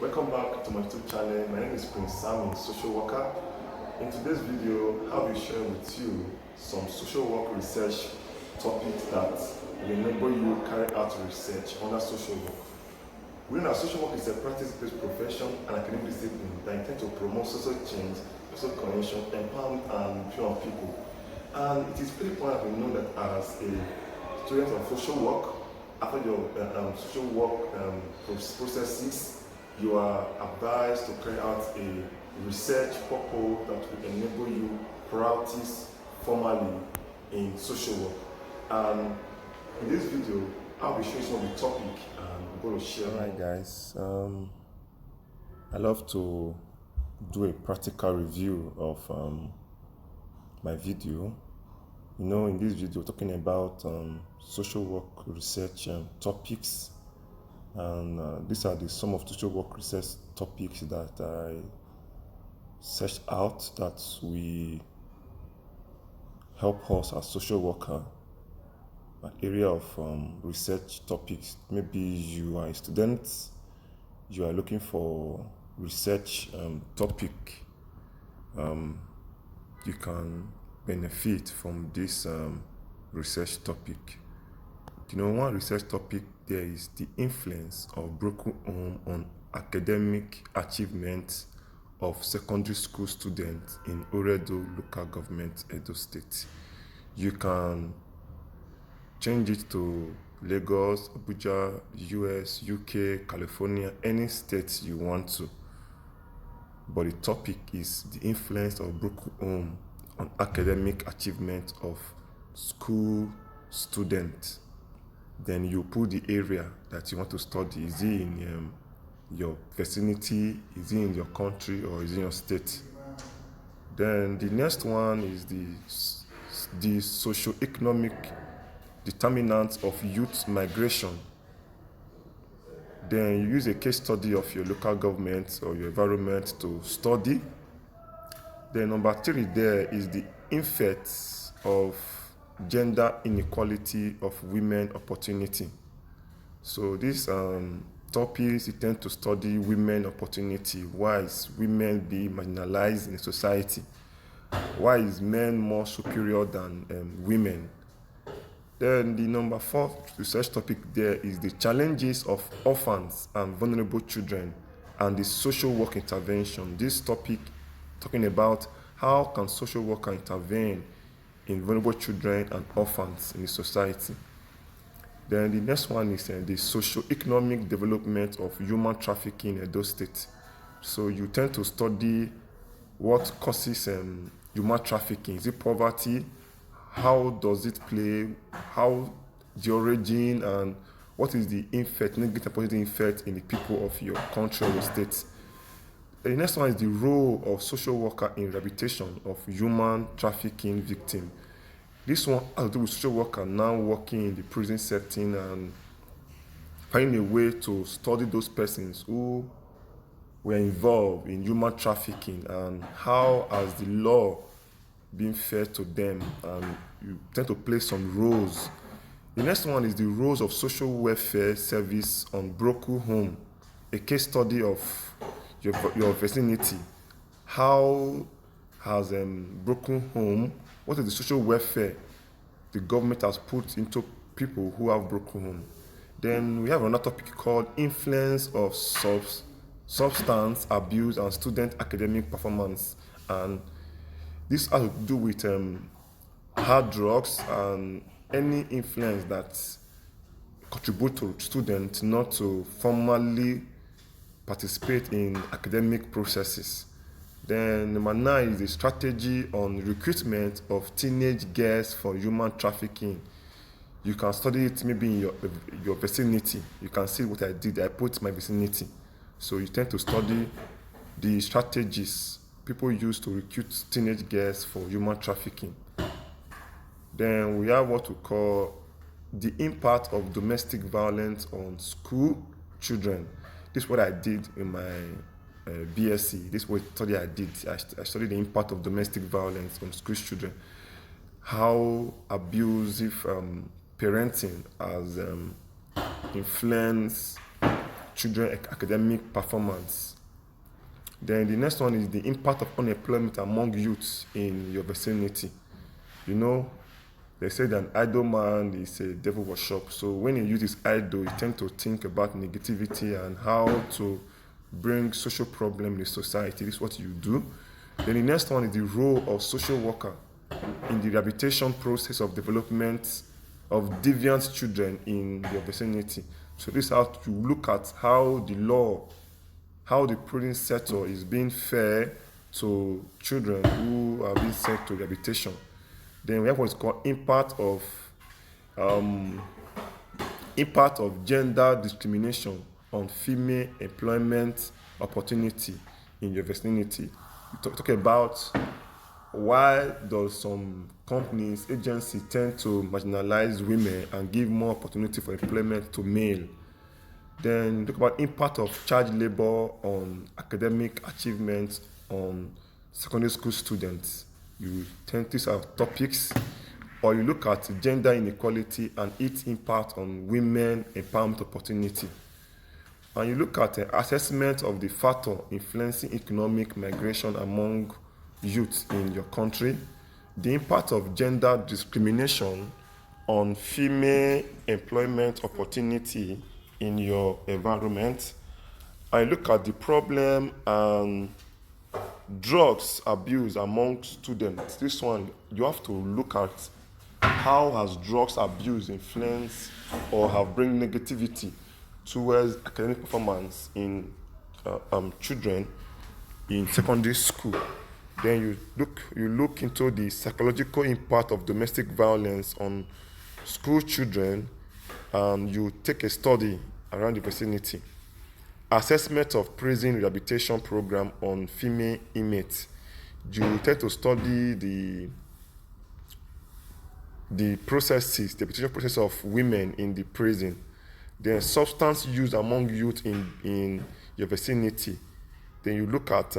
Welcome back to my YouTube channel. My name is Prince Sammy, social worker. In today's video, I'll be sharing with you some social work research topics that will enable you to carry out research under social work. We know that social work is a practice-based profession and academic discipline that intends to promote social change, social cohesion, empowerment, and inclusion of people. And it is very important to know that as a student of social work, after your social work processes, you are advised to carry out a research purpose that will enable you to practice formally in social work. And in this video, I'll be showing some of the topic and I'm going to share. Alright guys, I love to do a practical review of my video. You know, in this video, we're talking about social work research topics, and these are some of the social work research topics that I searched out that we help us as social worker. An area of research topics. Maybe you are a student, you are looking for research topic. You can benefit from this research topic. You know, one research topic there is the influence of broken home on academic achievement of secondary school students in Oredo local government, Edo State. You can change it to Lagos, Abuja, US, UK, California, any state you want to. But the topic is the influence of broken home on academic achievement of school students. Then you put the area that you want to study. Is it in your vicinity, is it in your country, or is it in your state? Then the next one is the socio-economic determinants of youth migration. Then you use a case study of your local government or your environment to study. Then number 3 there is the effects of gender inequality of women opportunity. So these topics, you tend to study women opportunity. Why is women being marginalized in society? Why is men more superior than women? Then the number 4 research topic there is the challenges of orphans and vulnerable children and the social work intervention. This topic talking about how can social worker intervene in vulnerable children and orphans in the society. Then the next one is the socio-economic development of human trafficking in Edo State. So you tend to study what causes human trafficking. Is it poverty? How does it play? How the origin, and what is the effect, negative and positive effect in the people of your country or your state? The next one is the role of social worker in rehabilitation of human trafficking victims. This one has to do with social worker now working in the prison setting and finding a way to study those persons who were involved in human trafficking and how has the law been fair to them, and you tend to play some roles. The next one is the roles of social welfare service on broken home, a case study of your vicinity. How has broken home, what is the social welfare the government has put into people who have broken home? Then we have another topic called influence of substance abuse and student academic performance, and this has to do with hard drugs and any influence that contribute to students not to formally participate in academic processes. Then number 9 is the strategy on recruitment of teenage girls for human trafficking. You can study it maybe in your vicinity. You can see what I did. I put my vicinity. So you tend to study the strategies people use to recruit teenage girls for human trafficking. Then we have what we call the impact of domestic violence on school children. This is what I did in my BSc. This is what study I did. I studied the impact of domestic violence on school children. How abusive parenting has influenced children academic performance. Then the next one is the impact of unemployment among youths in your vicinity. You know, they say that an idle man is a devil workshop. So when a youth is idle, you tend to think about negativity and how to bring social problem in the society. This is what you do. Then the next one is the role of social worker in the rehabilitation process of development of deviant children in your vicinity. So this is how to look at how the law, how the prison sector is being fair to children who are being sent to rehabilitation. Then we have what's called impact of gender discrimination on female employment opportunity in your vicinity. We talk about why does some companies, agencies tend to marginalize women and give more opportunity for employment to male. Then talk about impact of child labor on academic achievements on secondary school students. You tend to have topics, or you look at gender inequality and its impact on women empowerment opportunity. And you look at the assessment of the factor influencing economic migration among youth in your country, the impact of gender discrimination on female employment opportunity in your environment. I look at the problem and drugs abuse among students. This one, you have to look at how has drugs abuse influenced or have bring negativity towards academic performance in children in secondary school. Then you look into the psychological impact of domestic violence on school children, and you take a study around the vicinity. Assessment of prison rehabilitation program on female inmates. You tend to study the processes, the rehabilitation process of women in the prison. Then substance use among youth in your vicinity. Then you look at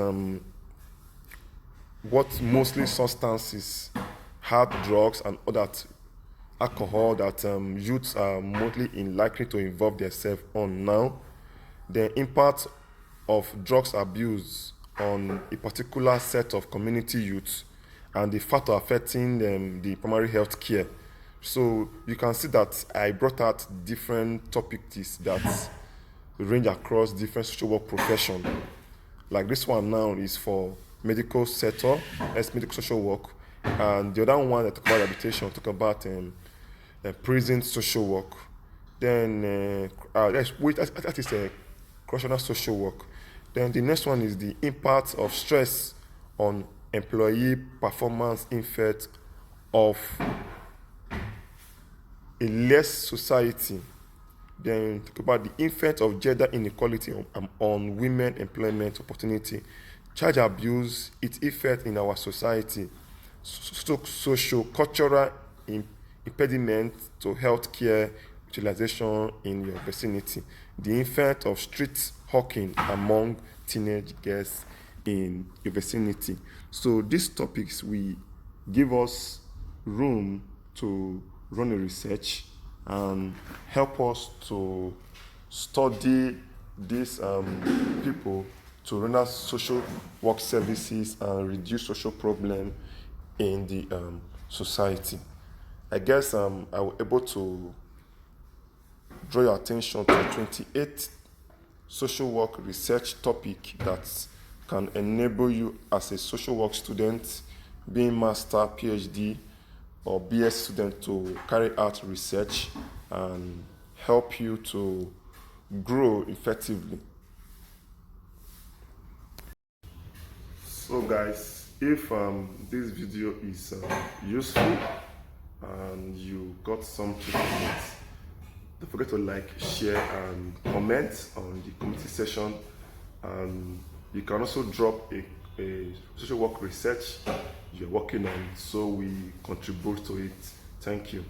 what mostly substances, hard drugs and other alcohol that youths are mostly likely to involve themselves on now. The impact of drugs abuse on a particular set of community youths and the factor affecting the primary health care. So you can see that I brought out different topics that range across different social work professions. Like this one now is for medical sector, as medical social work, and the other one that talk about rehabilitation, talk about prison social work. Then that is a correctional social work. Then the next one is the impact of stress on employee performance effect of a less society. Then talk about the effect of gender inequality on women employment opportunity, child abuse, its effect in our society, social cultural impediment to healthcare utilization in your vicinity, the effect of street hawking among teenage girls in your vicinity. So these topics will give us room to run a research and help us to study these people to render social work services and reduce social problem in the society. I guess I was able to draw your attention to 28 social work research topic that can enable you as a social work student, being master, PhD, or BS student to carry out research and help you to grow effectively. So guys, if this video is useful and you got something from it, don't forget to like, share and comment on the community section. And you can also drop a social work research you're working on so we contribute to it. Thank you.